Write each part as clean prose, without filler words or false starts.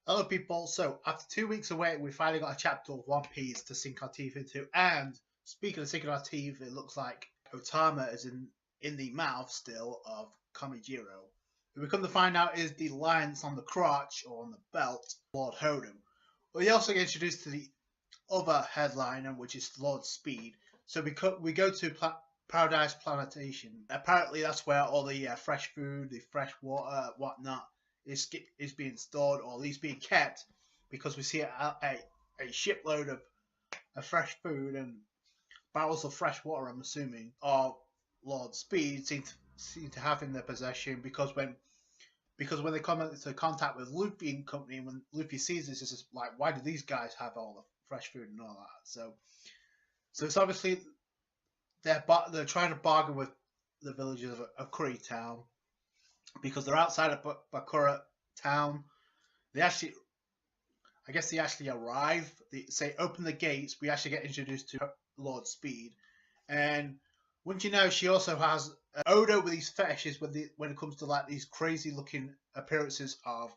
Hello people, so after 2 weeks away we finally got a chapter of One Piece to sink our teeth into, and speaking of sinking our teeth, it looks like Otama is in the mouth still of Kamijiro, who we come to find out is the lance on the crotch or on the belt, Lord Hodum. We also get introduced to the other headliner, which is Lord Speed. So we go to Paradise Plantation. Apparently that's where all the fresh food, the fresh water, whatnot is being stored, or at least being kept, because we see a shipload of fresh food and barrels of fresh water, I'm assuming, or Lord Speed seem to have in their possession, because when they come into contact with Luffy and company, when Luffy sees this, it's just like, why do these guys have all the fresh food and all that? So it's obviously they're trying to bargain with the villagers of Curry Town, because they're outside of Bakura Town. I guess they actually arrive. They say open the gates. We actually get introduced to Lord Speed, and wouldn't you know, she also has Oda with these fetishes when it comes to like these crazy looking appearances of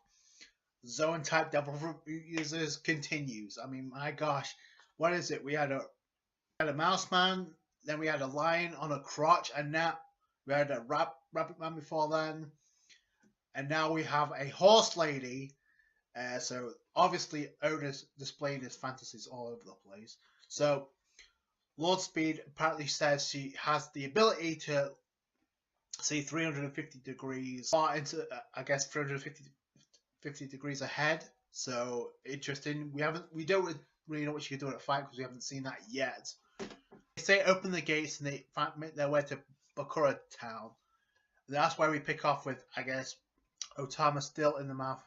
Zoan type devil fruit users continues. I mean, my gosh, what is it? We had a mouse man, then we had a lion on a crotch, and now we had a rabbit man before then. And now we have a horse lady. So obviously Oda's displaying his fantasies all over the place. So Lord Speed apparently says she has the ability to see 350 degrees, far into I guess 350 degrees ahead. So interesting. We don't really know what she can do in a fight because we haven't seen that yet. They say open the gates and they make their way to Bakura Town. That's where we pick off with, I guess, Otama still in the mouth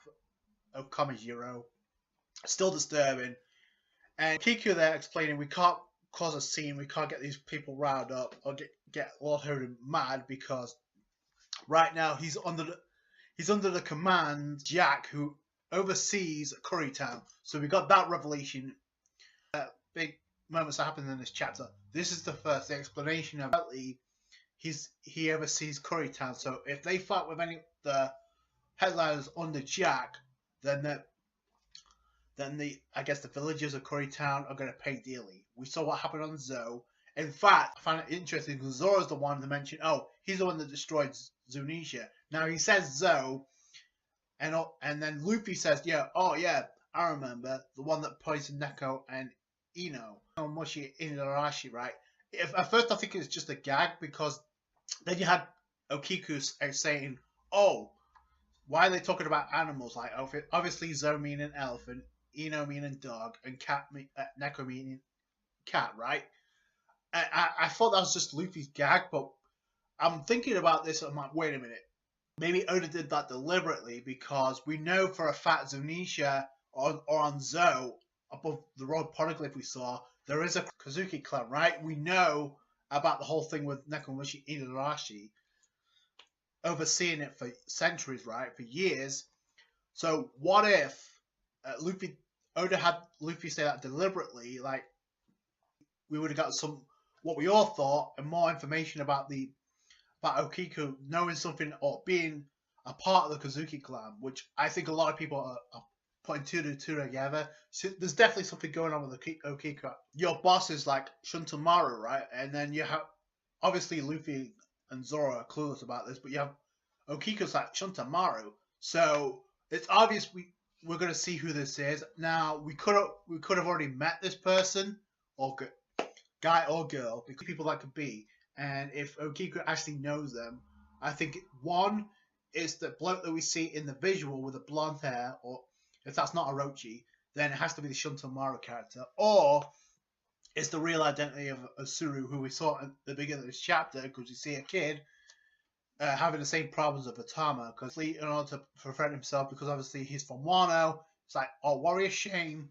of Kamijiro, still disturbing, and Kiku there explaining we can't cause a scene, we can't get these people riled up or get Lord Hodum mad, because right now he's under the command Jack, who oversees Curry Town. So we got that revelation, big moments that happened in this chapter. This is the first explanation of he oversees Curry Town. So if they fight with any of the headliners under Jack, then I guess the villagers of Curry Town are going to pay dearly. We saw what happened on Zo. In fact, I find it interesting because Zoro's the one to mention, oh, he's the one that destroyed Zunisha. Now he says Zo, and then Luffy says, yeah, oh yeah, I remember, the one that poisoned Neko and Ino, Moshi Inarashi, right? At first I think it's just a gag, because then you had Okiku saying, oh, why are they talking about animals? Like, obviously Zo meaning elephant, Ino meaning dog, and Neko meaning cat, right? I thought that was just Luffy's gag, but I'm thinking about this, I'm like, wait a minute. Maybe Oda did that deliberately, because we know for a fact Zunisha or on Zo, above the road poneglyph we saw, there is a Kazuki clan, right? We know about the whole thing with Nekomashi Inarashi overseeing it for centuries, right? For years. So what if Oda had Luffy say that deliberately? Like, we would have got some, what we all thought, and more information about Okiku knowing something or being a part of the Kazuki clan, which I think a lot of people are putting two to two together. So there's definitely something going on with Okiku. Your boss is like Shuntamaru, right? And then you have, obviously Luffy and Zoro are clueless about this, but you have Okiku's like Shuntamaru. So it's obvious we're going to see who this is. Now, we could have already met this person, or guy or girl, because people that could be. And if Okiku actually knows them, I think one is the bloke that we see in the visual with the blonde hair, or if that's not Orochi, then it has to be the Shuntamaru character, or it's the real identity of Asuru, who we saw at the beginning of this chapter, because we see a kid having the same problems of Otama, because in order to prevent himself, because obviously he's from Wano, it's like, oh, warrior shame,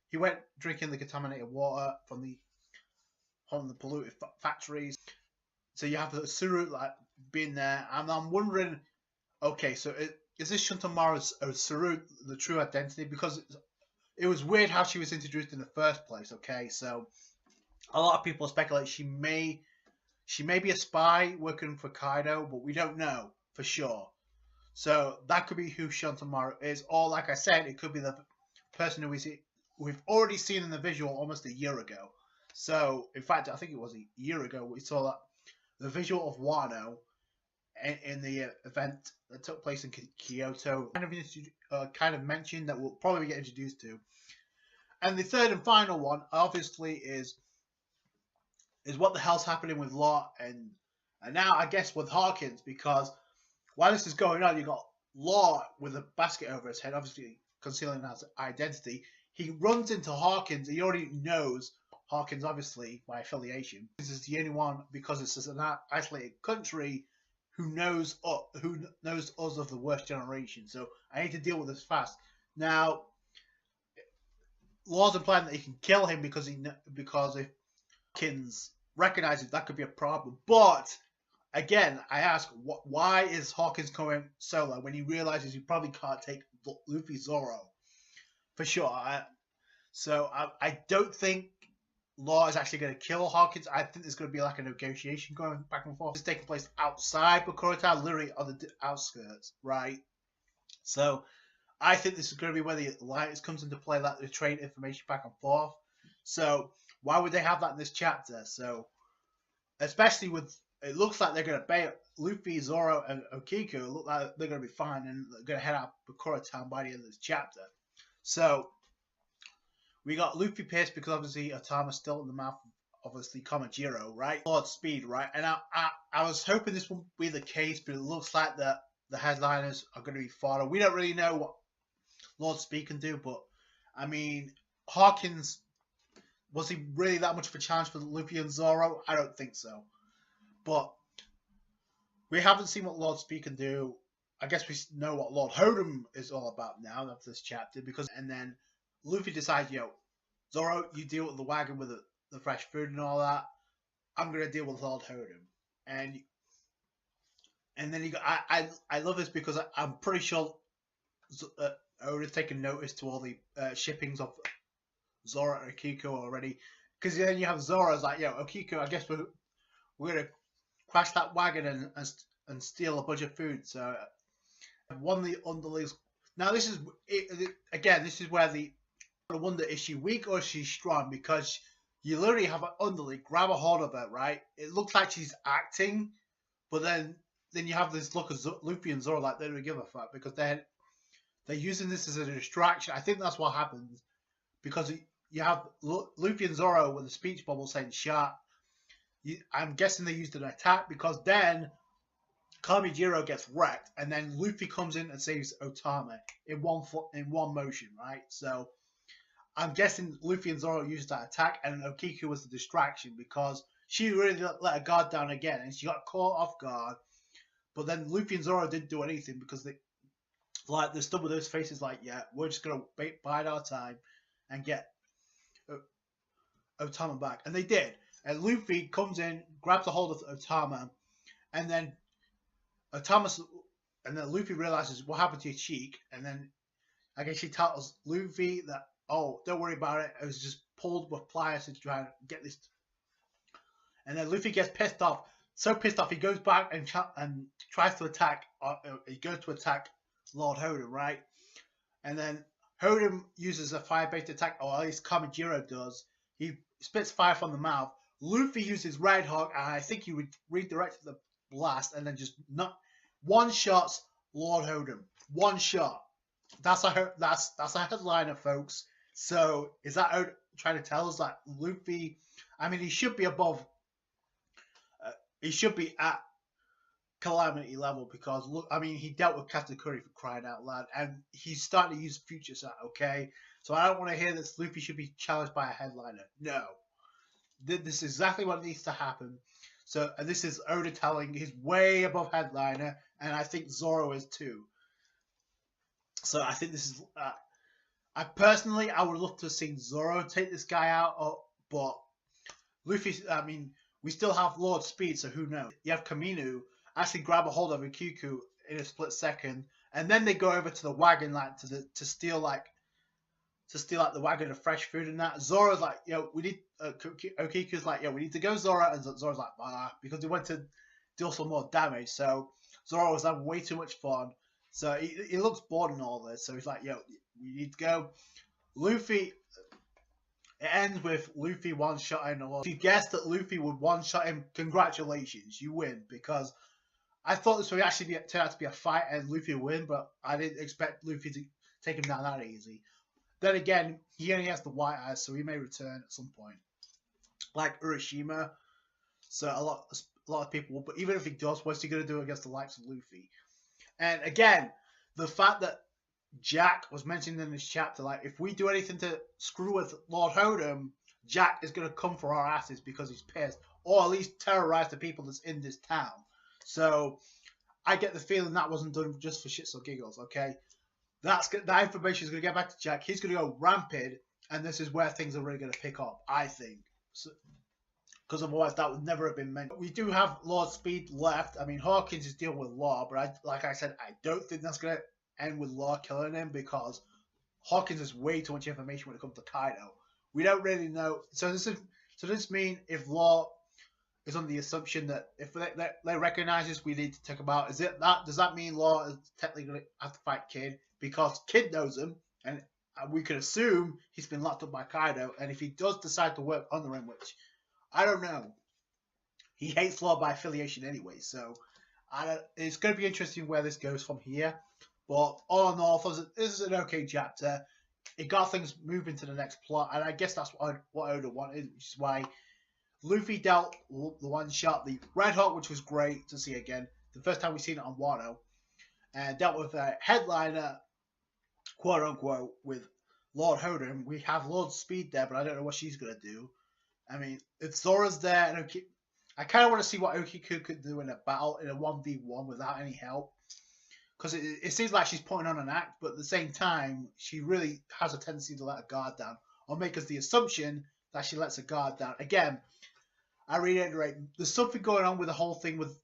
he went drinking the contaminated water from the polluted factories. So you have Asuru like being there, and I'm wondering, okay, so is this Shuntamaru's Asuru the true identity? Because it was weird how she was introduced in the first place. Okay, so a lot of people speculate she may be a spy working for Kaido, but we don't know for sure. So that could be who Shantamaro is, or like I said, it could be the person who we've already seen in the visual almost a year ago. So in fact, I think it was a year ago we saw that the visual of Wano in the event that took place in Kyoto, kind of mentioned that we'll probably get introduced to. And the third and final one, obviously, is what the hell's happening with Law and now I guess with Hawkins, because while this is going on, you got Law with a basket over his head, obviously concealing his identity. He runs into Hawkins. He already knows Hawkins, obviously by affiliation. This is the only one, because it's an isolated country, who knows us of the worst generation. So I need to deal with this fast. Now, Law's implying that he can kill him because if Hawkins recognizes that could be a problem. But again, I ask, why is Hawkins going solo when he realizes he probably can't take Luffy Zoro for sure? I don't think Law is actually going to kill Hawkins. I think there's going to be like a negotiation going back and forth. It's taking place outside Bakura Town, literally on the outskirts, right? So I think this is going to be where the alliance comes into play, like they trade information back and forth. So why would they have that in this chapter? So especially with, it looks like they're going to bail Luffy, Zoro, and Okiku. Look like they're going to be fine, and they're going to head out Bakura Town by the end of this chapter. So we got Luffy pissed because obviously Otama's still in the mouth of obviously Kamajiro, right? Lord Speed, right? And I was hoping this wouldn't be the case, but it looks like the headliners are going to be fodder. We don't really know what Lord Speed can do, but I mean, Hawkins, was he really that much of a challenge for Luffy and Zoro? I don't think so. But we haven't seen what Lord Speed can do. I guess we know what Lord Hodem is all about now after this chapter, and then Luffy decides, Zoro, you deal with the wagon with the fresh food and all that. I'm gonna deal with Lord Hodem, and then you got, I love this because I'm pretty sure Oda's taken notice to all the shippings of Zoro and Okiku already, because then you have Zoro's like, Okiku, I guess we're gonna crash that wagon and steal a bunch of food. So one of the underlings. Now this is again, this is where I wonder, is she weak or is she strong? Because you literally have an underling grab a hold of her, right? It looks like she's acting, but then you have this look of Luffy and Zoro like they don't give a fuck, because they're using this as a distraction. I think that's what happens, because you have Luffy and Zoro with a speech bubble saying "shut." I'm guessing they used an attack, because then Kamijiro gets wrecked, and then Luffy comes in and saves Otama in one motion, right? So I'm guessing Luffy and Zoro used that attack, and Okiku was the distraction, because she really let her guard down again, and she got caught off guard. But then Luffy and Zoro didn't do anything, because they stood with those faces like, yeah, we're just gonna bide our time and get Otama back, and they did. And Luffy comes in, grabs a hold of Otama, and then Luffy realizes what happened to your cheek, and then I guess she tells Luffy that, oh, don't worry about it, it was just pulled with pliers to try and get this. And then Luffy gets pissed off, so pissed off he goes back and tries to attack. He goes to attack Lord Hodem, right? And then Hodem uses a fire-based attack, or at least Kamijiro does. He spits fire from the mouth. Luffy uses Red Hawk, and I think he redirected the blast, and then just one shots Lord Hodem. One shot. That's a headliner, folks. So is that trying to tell us that Luffy? I mean, he should be above. He should be at Calamity level, because look, I mean, he dealt with Katakuri, for crying out loud, and he's starting to use Future Sight. Okay, so I don't want to hear that Luffy should be challenged by a headliner. No, this is exactly what needs to happen. So, and this is Oda telling he's way above headliner, and I think Zoro is too. So I think this is. I personally, I would love to have seen Zoro take this guy out, but Luffy. I mean, we still have Lord Speed, so who knows? You have Kaminu actually grab a hold of Okiku in a split second, and then they go over to the wagon, like to steal the wagon of fresh food and that. Zoro's like, we need. Okiku's like, we need to go, Zoro, and Zoro's like, because he went to deal some more damage. So Zoro was having way too much fun. So he looks bored in all this. So he's like, "Yo, we need to go." Luffy. It ends with Luffy one-shotting a lot. If you guessed that Luffy would one-shot him, congratulations, you win. Because I thought this would actually turn out to be a fight and Luffy would win, but I didn't expect Luffy to take him down that easy. Then again, he only has the white eyes, so he may return at some point, like Urashima. So a lot of people will. But even if he does, what's he gonna do against the likes of Luffy? And again, the fact that Jack was mentioned in this chapter, like if we do anything to screw with Lord Hodum, Jack is gonna come for our asses because he's pissed, or at least terrorize the people that's in this town. So I get the feeling that wasn't done just for shits or giggles. Okay, that information is gonna get back to Jack. He's gonna go rampant, and this is where things are really gonna pick up. I think. So, because otherwise that would never have been meant. We do have Lord Speed left. I mean, Hawkins is dealing with Law, but like I said, I don't think that's going to end with Law killing him because Hawkins has way too much information when it comes to Kaido. We don't really know. So this means if Law is on the assumption that if they recognize this, we need to take him out. Does that mean Law is technically going to have to fight Kid because Kid knows him and we could assume he's been locked up by Kaido, and if he does decide to work under him, which I don't know. He hates Law by affiliation anyway, so it's going to be interesting where this goes from here. But all in all, this is an okay chapter. It got things moving to the next plot, and I guess that's what Oda wanted, which is why Luffy dealt the one shot, the Red Hawk, which was great to see again. The first time we've seen it on Wano, and dealt with a headliner, quote unquote, with Lord Hodum. We have Lord Speed there, but I don't know what she's going to do. I mean, if Zoro's there, and I kind of want to see what Okiku could do in a battle, in a 1v1 without any help. Because it seems like she's putting on an act, but at the same time, she really has a tendency to let her guard down. Or make us the assumption that she lets her guard down. Again, I reiterate, there's something going on with the whole thing with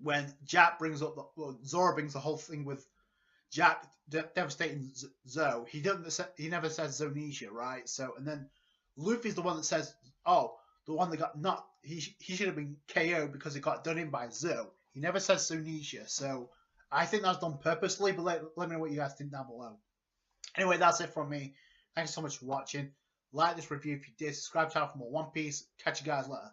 when Jack brings up, Zoro brings the whole thing with Jack devastating Zo. He never says Zonesia, right? So, and then Luffy's the one that says, "Oh, the one that got not he should have been KO'd because he got done in by Zo." He never says Zunisha, so I think that's done purposely. But let me know what you guys think down below. Anyway, that's it from me. Thanks so much for watching. Like this review if you did. Subscribe to our channel for more One Piece. Catch you guys later.